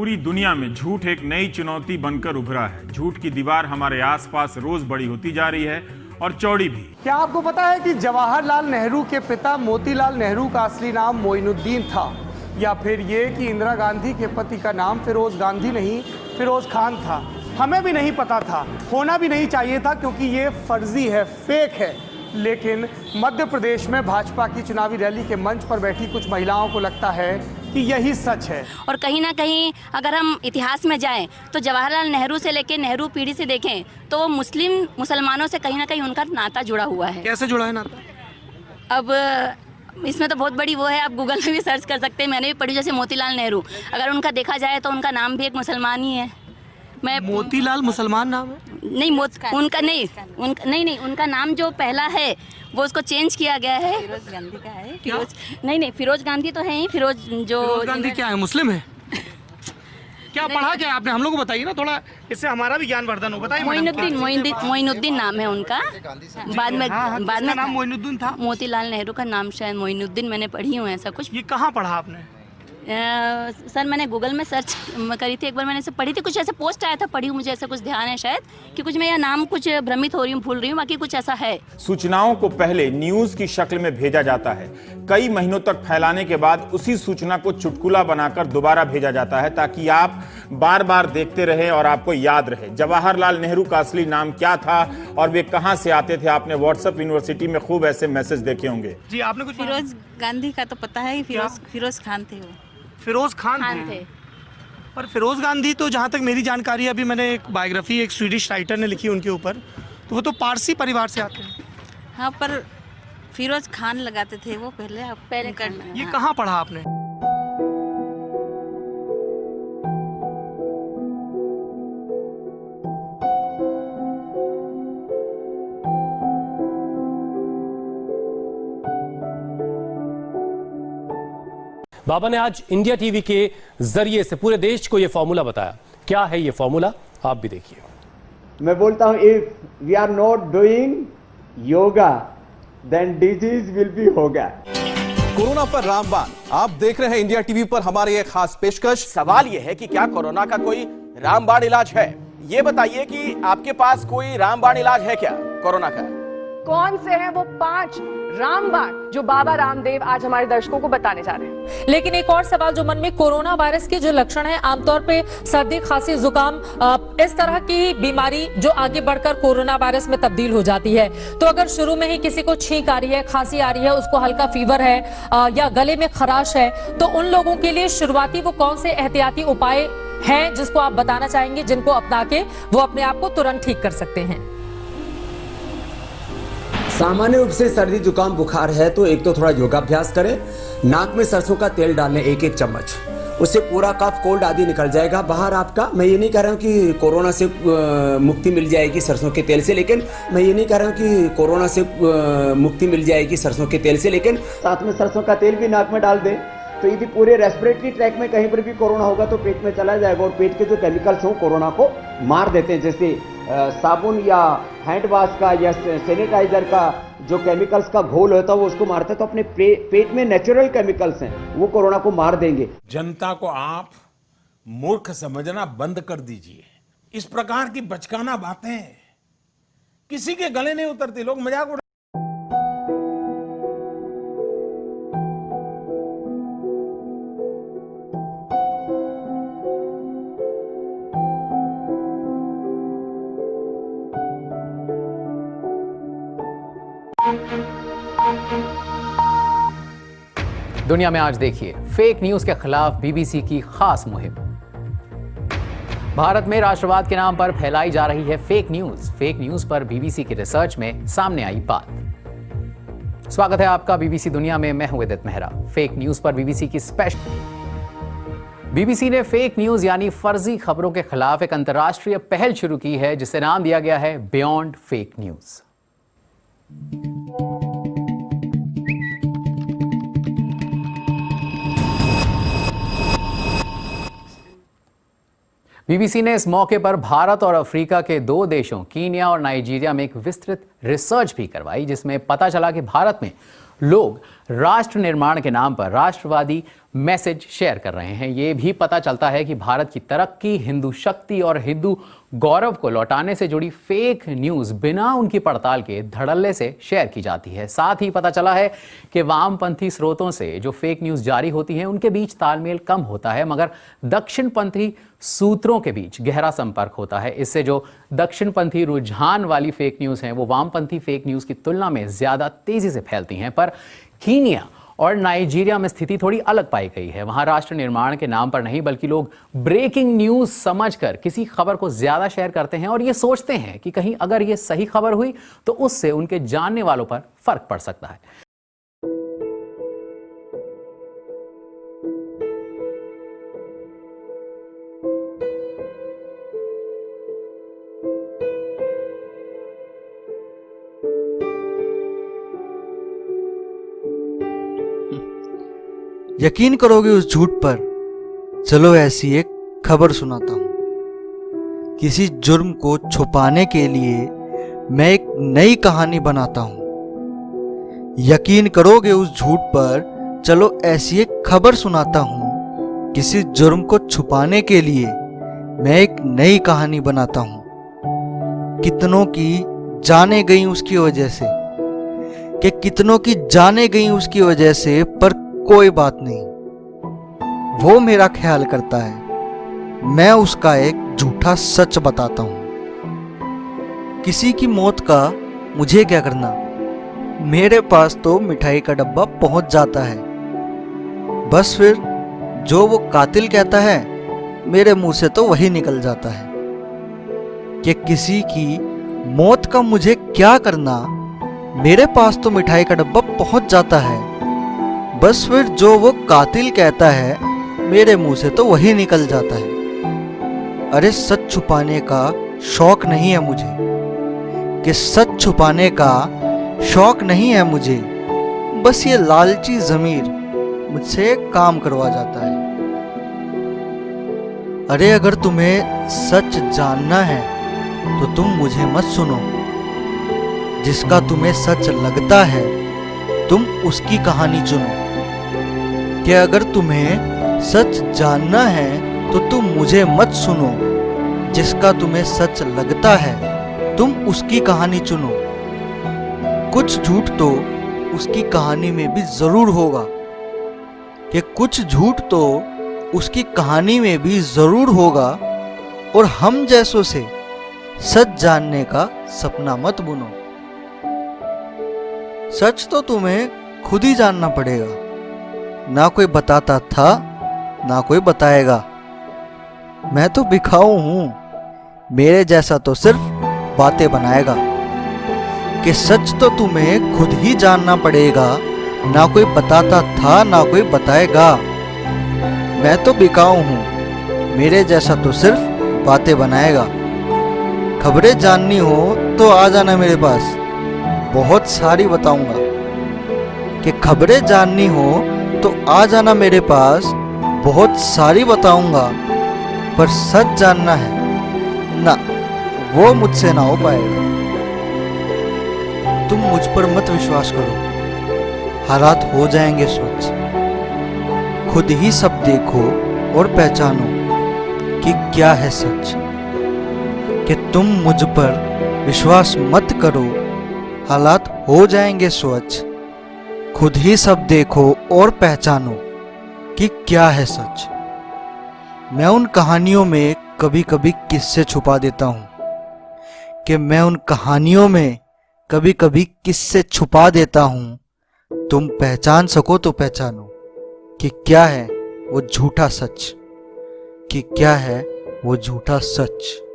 पूरी दुनिया में झूठ एक नई चुनौती बनकर उभरा है। झूठ की दीवार हमारे आसपास रोज बड़ी होती जा रही है और चौड़ी भी। क्या आपको पता है कि जवाहरलाल नेहरू के पिता मोतीलाल नेहरू का असली नाम मोइनुद्दीन था, या फिर ये कि इंदिरा गांधी के पति का नाम फिरोज गांधी नहीं फिरोज खान था? हमें भी नहीं पता था, होना भी नहीं चाहिए था, क्योंकि ये फर्जी है, फेक है। लेकिन मध्य प्रदेश में भाजपा की चुनावी रैली के मंच पर बैठी कुछ महिलाओं को लगता है कि यही सच है। और कहीं ना कहीं अगर हम इतिहास में जाएं तो जवाहरलाल नेहरू से लेकर नेहरू पीढ़ी से देखें तो मुसलमानों से कहीं ना कहीं उनका नाता जुड़ा हुआ है। कैसे जुड़ा है नाता? अब इसमें तो बहुत बड़ी वो है, आप गूगल में भी सर्च कर सकते हैं। मैंने भी पढ़ी, जैसे मोतीलाल नेहरू, अगर उनका देखा जाए तो उनका नाम भी एक मुसलमान ही है। मोतीलाल मुसलमान नाम है? नहीं, उनका नाम जो पहला है वो उसको चेंज किया गया है। फिरोज गांधी का है। फिरोज गांधी तो है ही। फिरोज गांधी क्या है, मुस्लिम है? क्या पढ़ा क्या आपने, हम लोग को बताइए ना थोड़ा, इससे हमारा भी ज्ञानवर्धन हो। बताइए। मोइनुद्दीन नाम है उनका। बाद में नाम मोइनुद्दीन था। मोतीलाल नेहरू का नाम शायद मोइनुद्दीन, मैंने पढ़ी हूँ ऐसा कुछ। ये कहाँ पढ़ा आपने? सर मैंने गूगल में सर्च करी थी, एक बार मैंने इसे पढ़ी थी, कुछ ऐसे पोस्ट आया था, पढ़ी हूँ, मुझे ऐसा कुछ ध्यान है शायद कि कुछ मैं यह नाम कुछ भ्रमित हो रही हूँ, भूल रही हूँ, बाकी कुछ ऐसा है। सूचनाओं को पहले न्यूज की शक्ल में भेजा जाता है, कई महीनों तक फैलाने के बाद उसी सूचना को चुटकुला बनाकर दोबारा भेजा जाता है ताकि आप बार बार देखते रहे और आपको याद रहे। जवाहरलाल नेहरू का असली नाम क्या था और वे कहां से आते थे? आपने व्हाट्सएप यूनिवर्सिटी में खूब ऐसे मैसेज देखे होंगे। जी, आपने कुछ? फिरोज गांधी का तो पता है, फिरोज खान थे वो। फिरोज खान थे। पर फिरोज गांधी तो जहाँ तक मेरी जानकारी है, अभी मैंने एक बायोग्राफी एक स्वीडिश राइटर ने लिखी उनके ऊपर, तो वो तो पारसी परिवार से आते हैं। हाँ, पर फिरोज खान लगाते थे वो पहले ये कहाँ पढ़ा आपने? बाबा ने आज इंडिया टीवी के जरिए से पूरे देश को यह फॉर्मूला बताया। क्या है यह फॉर्मूला, आप भी देखिए। मैं बोलता हूं, if we are not doing yoga then disease will be होगा। कोरोना पर रामबाण, आप देख रहे हैं इंडिया टीवी पर हमारे ये खास पेशकश। सवाल यह है कि क्या कोरोना का कोई रामबाण इलाज है? ये बताइए कि आपके पास कोई रामबाण इलाज है क्या कोरोना का? कौन से हैं वो 5 रामबाण जो बाबा रामदेव आज हमारे दर्शकों को बताने जा रहे हैं? लेकिन एक और सवाल जो मन में, कोरोना वायरस के जो लक्षण हैं, आमतौर पे सर्दी, खांसी, जुकाम, इस तरह की बीमारी जो आगे बढ़कर कोरोना वायरस में तब्दील हो जाती है। तो अगर शुरू में ही किसी को छींक आ रही है, खांसी आ रही है, उसको हल्का फीवर है या गले में खराश है, तो उन लोगों के लिए शुरुआती वो कौन से एहतियाती उपाय हैं जिसको आप बताना चाहेंगे, जिनको अपना के वो अपने आप को तुरंत ठीक कर सकते हैं? सामान्य रूप से सर्दी, जुकाम, बुखार है तो एक तो थोड़ा योगाभ्यास करें, नाक में सरसों का तेल डालें 1-1 चम्मच, उससे पूरा कफ, कोल्ड आदि निकल जाएगा बाहर आपका। मैं ये नहीं कह रहा हूँ कि कोरोना से मुक्ति मिल जाएगी सरसों के तेल से, लेकिन मैं ये नहीं कह रहा हूँ कि कोरोना से मुक्ति मिल जाएगी सरसों के तेल से, लेकिन साथ में सरसों का तेल भी नाक में डाल दें, तो यदि पूरे रेस्पिरेटरी ट्रैक में कहीं पर भी कोरोना होगा तो पेट में चला जाएगा और पेट के जो केमिकल्स हो कोरोना को मार देते हैं। जैसे साबुन या हैंड वॉश का या सैनिटाइजर का जो केमिकल्स का घोल होता है वो उसको मारते हैं, तो अपने पेट में नेचुरल केमिकल्स हैं वो कोरोना को मार देंगे। जनता को आप मूर्ख समझना बंद कर दीजिए। इस प्रकार की बचकाना बातें किसी के गले नहीं उतरती, लोग मजाक उड़ा। दुनिया में आज देखिए, फेक न्यूज के खिलाफ बीबीसी की खास मुहिम। भारत में राष्ट्रवाद के नाम पर फैलाई जा रही है फेक न्यूज। फेक न्यूज पर बीबीसी की रिसर्च में सामने आई बात। स्वागत है आपका बीबीसी दुनिया में, मैं हूं विदित मेहरा। फेक न्यूज पर बीबीसी की स्पेशल। बीबीसी ने फेक न्यूज यानी फर्जी खबरों के खिलाफ एक अंतर्राष्ट्रीय पहल शुरू की है जिसे नाम दिया गया है बियॉन्ड फेक न्यूज। बीबीसी ने इस मौके पर भारत और अफ्रीका के 2 देशों कीनिया और नाइजीरिया में एक विस्तृत रिसर्च भी करवाई, जिसमें पता चला कि भारत में लोग राष्ट्र निर्माण के नाम पर राष्ट्रवादी मैसेज शेयर कर रहे हैं। ये भी पता चलता है कि भारत की तरक्की, हिंदू शक्ति और हिंदू गौरव को लौटाने से जुड़ी फेक न्यूज़ बिना उनकी पड़ताल के धड़ल्ले से शेयर की जाती है। साथ ही पता चला है कि वामपंथी स्रोतों से जो फेक न्यूज़ जारी होती हैं उनके बीच तालमेल कम होता है, मगर दक्षिणपंथी सूत्रों के बीच गहरा संपर्क होता है। इससे जो दक्षिणपंथी रुझान वाली फेक न्यूज़ हैं वो वामपंथी फेक न्यूज़ की तुलना में ज़्यादा तेज़ी से फैलती हैं। पर कीनिया और नाइजीरिया में स्थिति थोड़ी अलग पाई गई है। वहां राष्ट्र निर्माण के नाम पर नहीं बल्कि लोग ब्रेकिंग न्यूज़ समझकर किसी खबर को ज़्यादा शेयर करते हैं और ये सोचते हैं कि कहीं अगर ये सही खबर हुई तो उससे उनके जानने वालों पर फर्क पड़ सकता है। यकीन करोगे उस झूठ पर, चलो ऐसी एक खबर सुनाता हूं। किसी जुर्म को छुपाने के लिए मैं एक नई कहानी बनाता हूं। यकीन करोगे उस झूठ पर, चलो ऐसी एक खबर सुनाता हूं। किसी जुर्म को छुपाने के लिए मैं एक नई कहानी बनाता हूं। कितनों की जाने गई उसकी वजह से, कि कितनों की जाने गई उसकी वजह से, पर कोई बात नहीं, वो मेरा ख्याल करता है। मैं उसका एक झूठा सच बताता हूं। किसी की मौत का मुझे क्या करना, मेरे पास तो मिठाई का डब्बा पहुंच जाता है। बस फिर जो वो कातिल कहता है मेरे मुंह से तो वही निकल जाता है। कि किसी की मौत का मुझे क्या करना, मेरे पास तो मिठाई का डब्बा पहुंच जाता है। बस फिर जो वो कातिल कहता है मेरे मुंह से तो वही निकल जाता है। अरे सच छुपाने का शौक नहीं है मुझे, कि सच छुपाने का शौक नहीं है मुझे। बस ये लालची ज़मीर मुझसे काम करवा जाता है। अरे अगर तुम्हें सच जानना है तो तुम मुझे मत सुनो। जिसका तुम्हें सच लगता है तुम उसकी कहानी चुनो। कि अगर तुम्हें सच जानना है तो तुम मुझे मत सुनो। जिसका तुम्हें सच लगता है तुम उसकी कहानी चुनो। कुछ झूठ तो उसकी कहानी में भी जरूर होगा, कि कुछ झूठ तो उसकी कहानी में भी जरूर होगा। और हम जैसों से सच जानने का सपना मत बुनो। सच तो तुम्हें खुद ही जानना पड़ेगा। ना कोई बताता था ना कोई बताएगा। मैं तो बिखाऊ हूं, मेरे जैसा तो सिर्फ बातें बनाएगा। कि सच तो तुम्हें खुद ही जानना पड़ेगा। ना कोई बताता था ना कोई बताएगा। मैं तो बिकाऊ हूं, मेरे जैसा तो सिर्फ बातें बनाएगा। खबरें जाननी हो तो आ जाना मेरे पास, बहुत सारी बताऊंगा। कि खबरें जाननी हो तो आ जाना मेरे पास, बहुत सारी बताऊंगा। पर सच जानना है ना, वो मुझसे ना हो पाएगा। तुम मुझ पर मत विश्वास करो, हालात हो जाएंगे स्वच्छ। खुद ही सब देखो और पहचानो कि क्या है सच। कि तुम मुझ पर विश्वास मत करो, हालात हो जाएंगे स्वच्छ। खुद ही सब देखो और पहचानो कि क्या है सच। मैं उन कहानियों में कभी कभी किस्से छुपा देता हूं। कि मैं उन कहानियों में कभी कभी किस्से छुपा देता हूं। तुम पहचान सको तो पहचानो कि क्या है वो झूठा सच। कि क्या है वो झूठा सच।